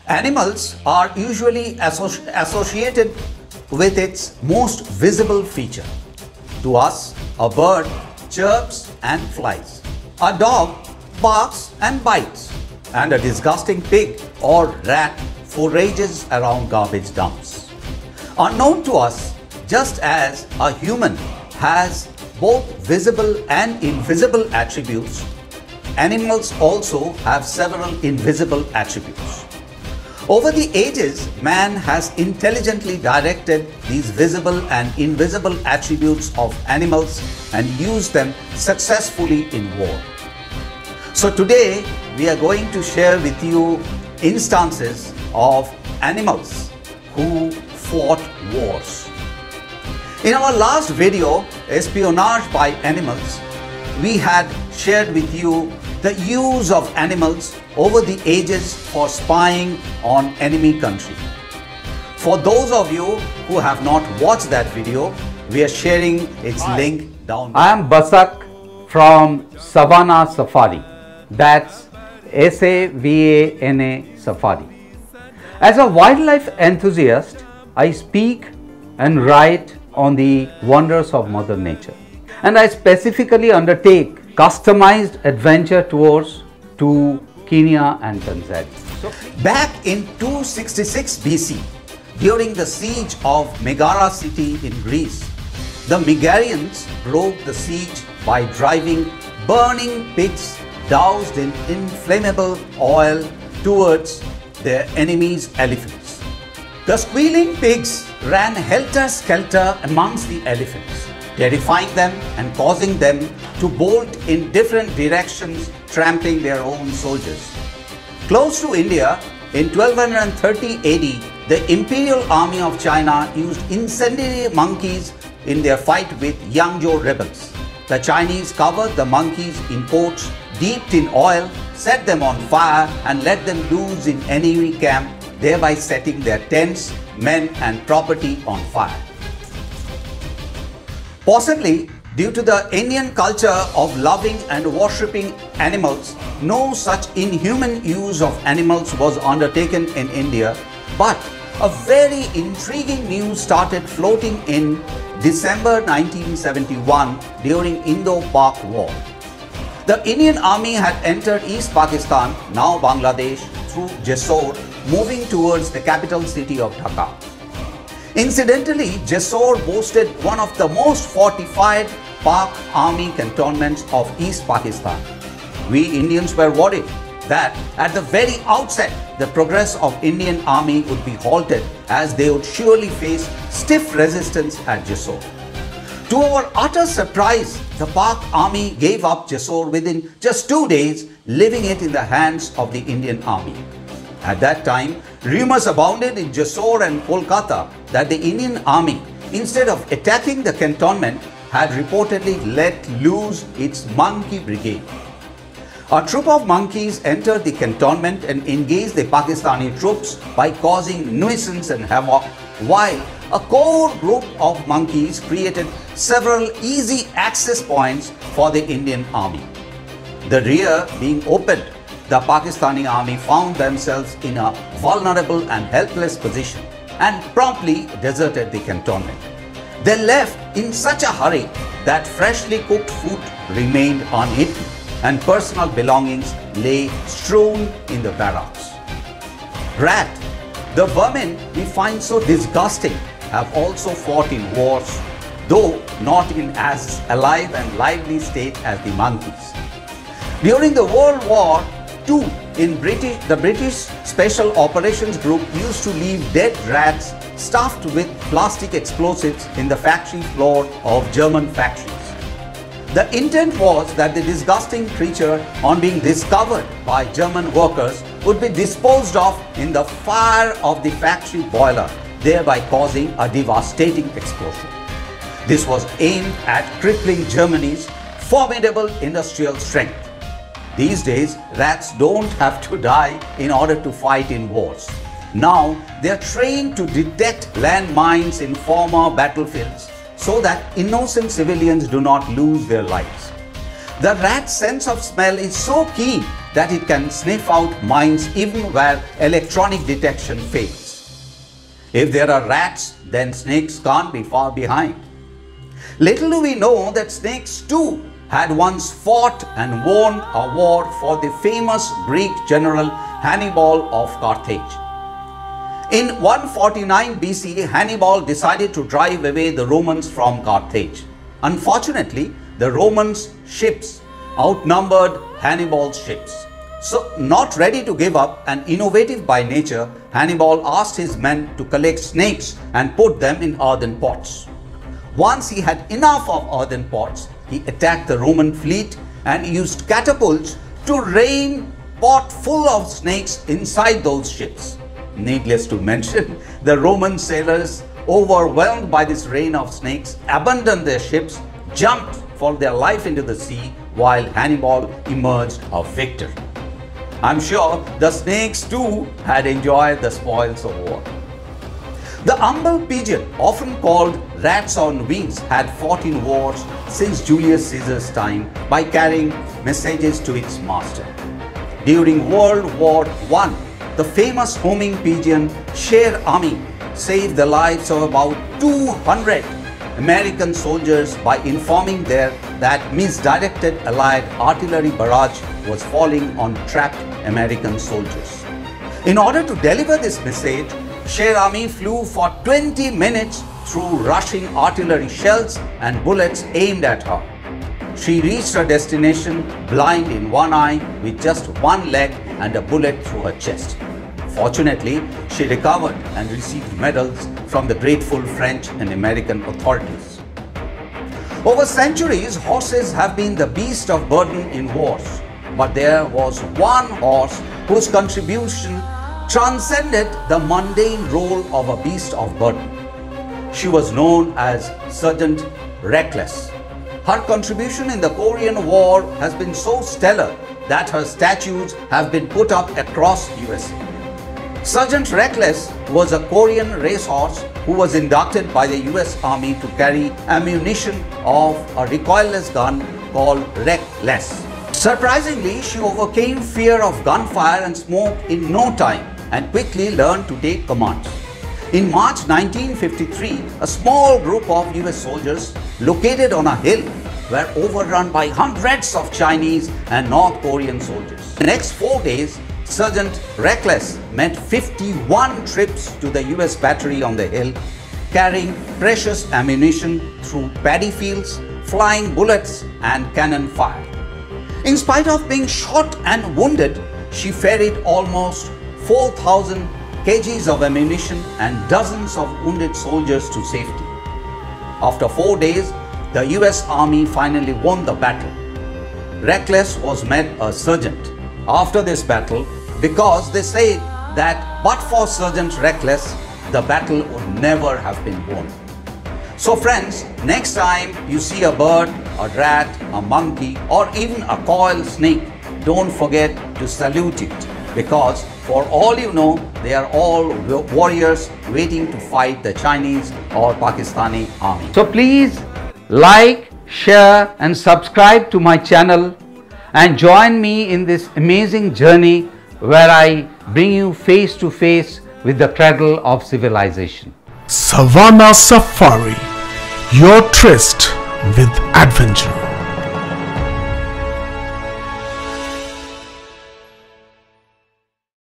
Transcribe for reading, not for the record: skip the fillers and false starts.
Animals are usually associated with its most visible feature. To us, a bird chirps and flies. A dog barks and bites. And a disgusting pig or rat forages around garbage dumps. Unknown to us, just as a human has both visible and invisible attributes, animals also have several invisible attributes. Over the ages, man has intelligently directed these visible and invisible attributes of animals and used them successfully in war. So today, we are going to share with you instances of animals who fought wars. In our last video, Espionage by Animals, we had shared with you the use of animals over the ages for spying on enemy country. For those of you who have not watched that video, we are sharing its link down below. I am Basak from Savannah Safari. That's SAVANA Safari. As a wildlife enthusiast, I speak and write on the wonders of Mother Nature. And I specifically undertake customized adventure tours to Kenya and Tanzania. Back in 266 BC, during the siege of Megara City in Greece, the Megarians broke the siege by driving burning pigs doused in inflammable oil towards their enemies' elephants. The squealing pigs ran helter-skelter amongst the elephants, terrifying them and causing them to bolt in different directions, trampling their own soldiers. Close to India, in 1230 AD, the Imperial Army of China used incendiary monkeys in their fight with Yangzhou rebels. The Chinese covered the monkeys in coats dipped in oil, set them on fire and let them loose in enemy camp, thereby setting their tents, men and property on fire. Possibly due to the Indian culture of loving and worshipping animals, no such inhuman use of animals was undertaken in India, but a very intriguing news started floating in December 1971 during Indo-Pak War. The Indian Army had entered East Pakistan, now Bangladesh, through Jessore, moving towards the capital city of Dhaka. Incidentally, Jessore boasted one of the most fortified Pak army cantonments of East Pakistan. We Indians were worried that at the very outset, the progress of Indian army would be halted as they would surely face stiff resistance at Jessore. To our utter surprise, the Pak army gave up Jessore within just 2 days, leaving it in the hands of the Indian army. At that time, rumors abounded in Jessore and Kolkata that the Indian army, instead of attacking the cantonment, had reportedly let loose its monkey brigade. A troop of monkeys entered the cantonment and engaged the Pakistani troops by causing nuisance and havoc, while a core group of monkeys created several easy access points for the Indian army. The rear being opened, the Pakistani army found themselves in a vulnerable and helpless position and promptly deserted the cantonment. They left in such a hurry that freshly cooked food remained uneaten and personal belongings lay strewn in the barracks. Rat, the vermin we find so disgusting, have also fought in wars, though not in as alive and lively state as the monkeys. During the World War II, the British Special Operations Group used to leave dead rats stuffed with plastic explosives in the factory floor of German factories. The intent was that the disgusting creature, on being discovered by German workers, would be disposed of in the fire of the factory boiler, thereby causing a devastating explosion. This was aimed at crippling Germany's formidable industrial strength. These days, rats don't have to die in order to fight in wars. Now, they are trained to detect landmines in former battlefields so that innocent civilians do not lose their lives. The rat's sense of smell is so keen that it can sniff out mines even where electronic detection fails. If there are rats, then snakes can't be far behind. Little do we know that snakes too had once fought and won a war for the famous Greek general Hannibal of Carthage. In 149 BC, Hannibal decided to drive away the Romans from Carthage. Unfortunately, the Romans' ships outnumbered Hannibal's ships. So, not ready to give up and innovative by nature, Hannibal asked his men to collect snakes and put them in earthen pots. Once he had enough of earthen pots, he attacked the Roman fleet and used catapults to rain pot full of snakes inside those ships. Needless to mention, the Roman sailors, overwhelmed by this rain of snakes, abandoned their ships, jumped for their life into the sea, while Hannibal emerged a victor. I'm sure the snakes too had enjoyed the spoils of war. The humble pigeon, often called rats on wings, had fought in wars since Julius Caesar's time by carrying messages to its master. During World War I, the famous homing pigeon Sher Army saved the lives of about 200 American soldiers by informing that misdirected Allied artillery barrage was falling on trapped American soldiers. In order to deliver this message, Sher Army flew for 20 minutes through rushing artillery shells and bullets aimed at her. She reached her destination blind in one eye with just one leg and a bullet through her chest. Fortunately, she recovered and received medals from the grateful French and American authorities. Over centuries, horses have been the beast of burden in wars. But there was one horse whose contribution transcended the mundane role of a beast of burden. She was known as Sergeant Reckless. Her contribution in the Korean War has been so stellar that her statues have been put up across USA. Sergeant Reckless was a Korean racehorse who was inducted by the US Army to carry ammunition of a recoilless gun called Reckless. Surprisingly, she overcame fear of gunfire and smoke in no time and quickly learned to take commands. In March 1953, a small group of US soldiers located on a hill were overrun by hundreds of Chinese and North Korean soldiers. The next 4 days, Sergeant Reckless made 51 trips to the US battery on the hill, carrying precious ammunition through paddy fields, flying bullets and cannon fire. In spite of being shot and wounded, she ferried almost 4,000 kgs of ammunition and dozens of wounded soldiers to safety. After 4 days, the US Army finally won the battle. Reckless was made a sergeant after this battle because they said that but for Sergeant Reckless, the battle would never have been won. So friends, next time you see a bird, a rat, a monkey or even a coiled snake, don't forget to salute it, because for all you know, they are all warriors waiting to fight the Chinese or Pakistani army. So please like, share and subscribe to my channel and join me in this amazing journey where I bring you face to face with the cradle of civilization. Savannah Safari, your tryst with adventure.